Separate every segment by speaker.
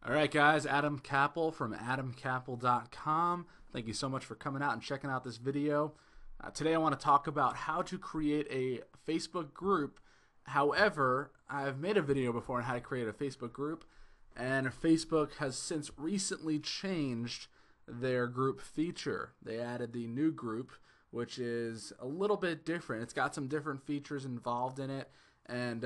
Speaker 1: All right, guys, Adam Capel from adamcapel.com. Thank you so much for coming out and checking out this video. Today I want to talk about how to create a Facebook group. However, I've made a video before on how to create a Facebook group, and Facebook has since recently changed their group feature. They added the new group, which is a little bit different. It's got some different features involved in it, and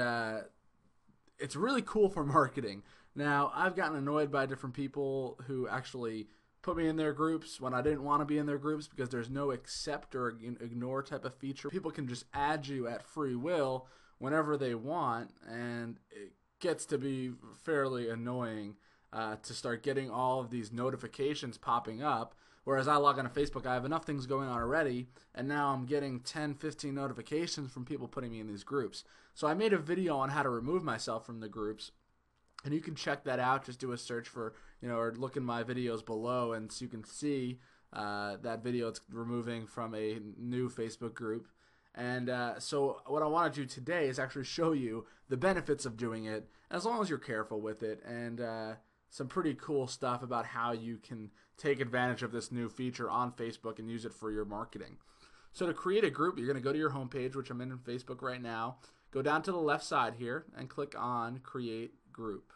Speaker 1: it's really cool for marketing. Now, I've gotten annoyed by different people who actually put me in their groups when I didn't want to be in their groups because there's no accept or ignore type of feature. People can just add you at free will whenever they want, and it gets to be fairly annoying to start getting all of these notifications popping up. Whereas I log on to Facebook, I have enough things going on already, and now I'm getting 10, 15 notifications from people putting me in these groups. So I made a video on how to remove myself from the groups, and you can check that out. Just do a search for, or look in my videos below, and so you can see that video it's removing from a new Facebook group. And so what I want to do today is actually show you the benefits of doing it, as long as you're careful with it, and some pretty cool stuff about how you can take advantage of this new feature on Facebook and use it for your marketing. So to create a group, you're going to go to your homepage, which I'm in Facebook right now. Go down to the left side here and click on Create Group.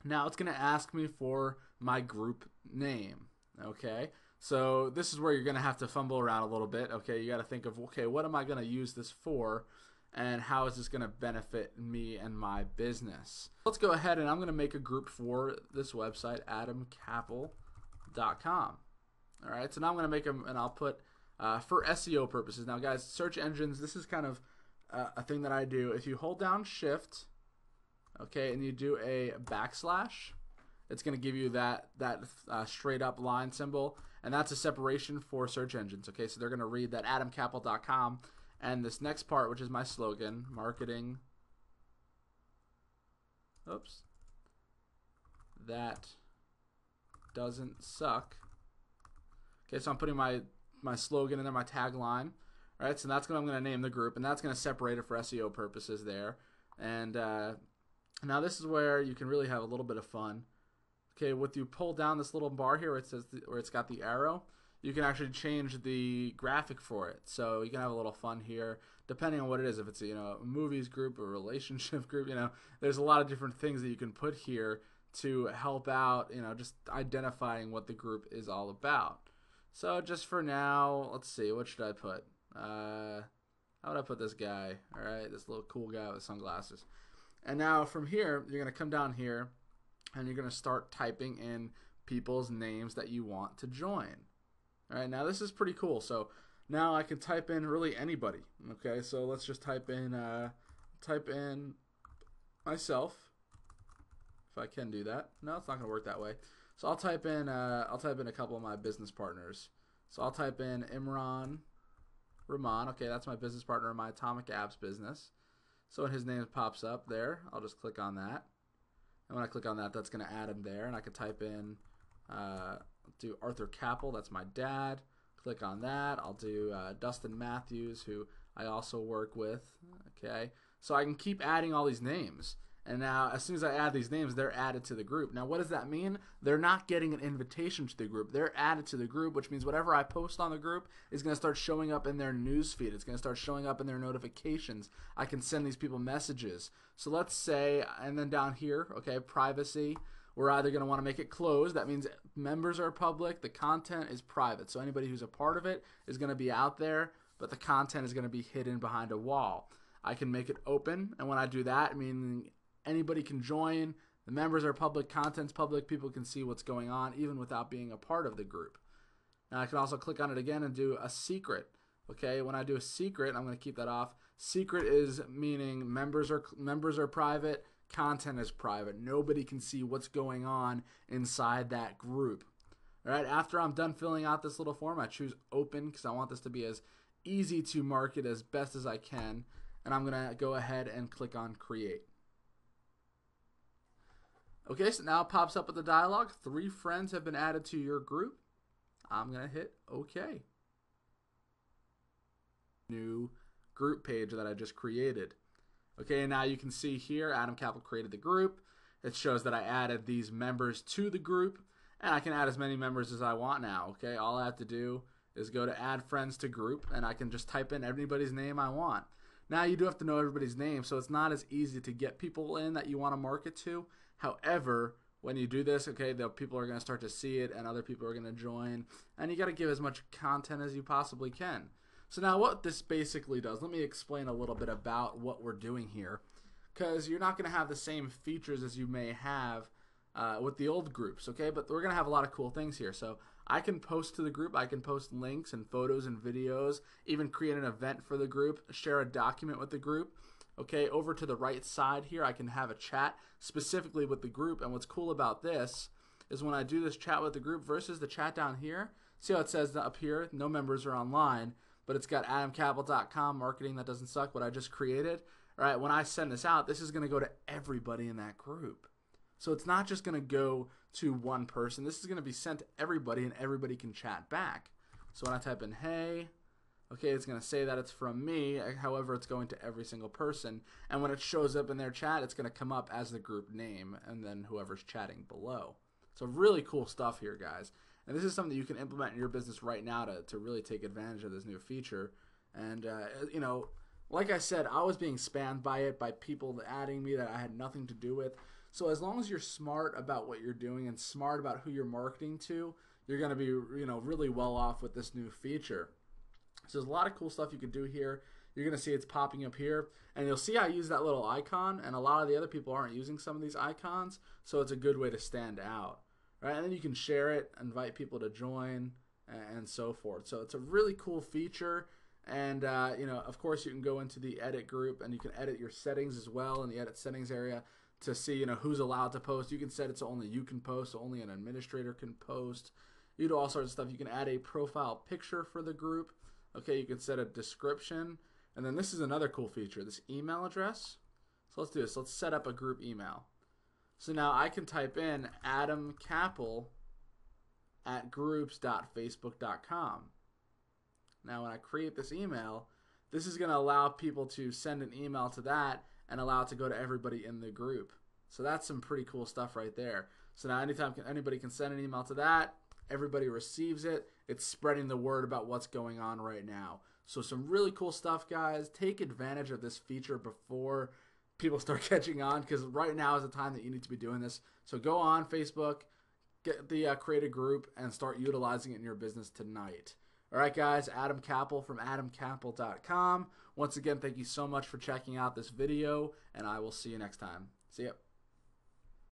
Speaker 1: Now it's going to ask me for my group name. Okay, so this is where you're going to have to fumble around a little bit. Okay, you got to think of, okay, what am I going to use this for, and how is this going to benefit me and my business? Let's go ahead and I'm going to make a group for this website, adamcapel.com. All right, so now I'm going to make them, and I'll put for SEO purposes. Now, guys, search engines, this is kind of a thing that I do. If you hold down Shift, okay, and you do a backslash, it's going to give you that straight up line symbol, and that's a separation for search engines. Okay, so they're going to read that adamcapel.com, and this next part, which is my slogan, marketing, that doesn't suck. Okay, so I'm putting my slogan in there, my tagline. All right, so that's what I'm going to name the group, and that's going to separate it for SEO purposes there. And now this is where you can really have a little bit of fun. Okay, with you pull down this little bar here where it says where it's got the arrow, you can actually change the graphic for it. So you can have a little fun here, depending on what it is. If it's a movies group or relationship group, there's a lot of different things that you can put here to help out, just identifying what the group is all about. So just for now, let's see, what should I put? How would I put this guy? All right, this little cool guy with sunglasses. And now from here, you're going to come down here, and you're going to start typing in people's names that you want to join. All right, now this is pretty cool. So now I can type in really anybody. Okay, so let's just type in myself, if I can do that. No, it's not going to work that way. So I'll type in a couple of my business partners. So I'll type in Imran Rahman. Okay, that's my business partner in my Atomic Abs business. So when his name pops up there, I'll just click on that. And when I click on that, that's going to add him there. And I could type in, do Arthur Capel, that's my dad. Click on that. I'll do Dustin Matthews, who I also work with. Okay, so I can keep adding all these names. And now, as soon as I add these names, they're added to the group. Now, what does that mean? They're not getting an invitation to the group. They're added to the group, which means whatever I post on the group is going to start showing up in their news feed. It's going to start showing up in their notifications. I can send these people messages. So let's say, and then down here, okay, privacy, we're either going to want to make it closed. That means members are public. The content is private. So anybody who's a part of it is going to be out there, but the content is going to be hidden behind a wall. I can make it open, and when I do that, meaning anybody can join, the members are public, content's public, people can see what's going on even without being a part of the group. Now I can also click on it again and do a secret. Okay, when I do a secret, I'm going to keep that off. Secret is meaning members are private, content is private. Nobody can see what's going on inside that group. All right, after I'm done filling out this little form, I choose open because I want this to be as easy to market as best as I can. And I'm going to go ahead and click on create. Okay, so now it pops up with the dialog. 3 friends have been added to your group. I'm going to hit OK. New group page that I just created. Okay, and now you can see here, Adam Capel created the group. It shows that I added these members to the group, and I can add as many members as I want now. Okay, all I have to do is go to add friends to group, and I can just type in everybody's name I want. Now you do have to know everybody's name, so it's not as easy to get people in that you want to market to. However, when you do this, okay, the people are going to start to see it, and other people are going to join, and you got to give as much content as you possibly can. So now what this basically does, let me explain a little bit about what we're doing here, because you're not going to have the same features as you may have with the old groups, okay? But we're going to have a lot of cool things here. So I can post to the group, I can post links and photos and videos, even create an event for the group, share a document with the group. Okay, over to the right side here, I can have a chat specifically with the group. And what's cool about this is when I do this chat with the group versus the chat down here, see how it says up here, no members are online, but it's got adamcapel.com, marketing that doesn't suck, what I just created. All right, when I send this out, this is going to go to everybody in that group. So it's not just going to go to one person. This is going to be sent to everybody, and everybody can chat back. So when I type in, hey, okay, it's going to say that it's from me. However, it's going to every single person. And when it shows up in their chat, it's going to come up as the group name and then whoever's chatting below. So really cool stuff here, guys. And this is something that you can implement in your business right now to really take advantage of this new feature. And, you know, like I said, I was being spammed by it, by people adding me that I had nothing to do with. So as long as you're smart about what you're doing and smart about who you're marketing to, you're going to be, you know, really well off with this new feature. So there's a lot of cool stuff you can do here. You're going to see it's popping up here. And you'll see I use that little icon, and a lot of the other people aren't using some of these icons, so it's a good way to stand out. Right? And then you can share it, invite people to join, and so forth. So it's a really cool feature. And, you know, of course, you can go into the edit group, and you can edit your settings as well in the edit settings area to see, you know, who's allowed to post. You can set it so only you can post, so only an administrator can post. You do all sorts of stuff. You can add a profile picture for the group. Okay, you can set a description. And then this is another cool feature, this email address. So let's do this. Let's set up a group email. So now I can type in adamcapel@groups.facebook.com. Now when I create this email, this is going to allow people to send an email to that and allow it to go to everybody in the group. So that's some pretty cool stuff right there. So now anytime anybody can send an email to that, everybody receives it. It's spreading the word about what's going on right now. So some really cool stuff, guys. Take advantage of this feature before people start catching on, because right now is the time that you need to be doing this. So go on Facebook, get the create a group, and start utilizing it in your business tonight. All right, guys, Adam Capel from adamcapel.com. Once again, thank you so much for checking out this video, and I will see you next time. See ya.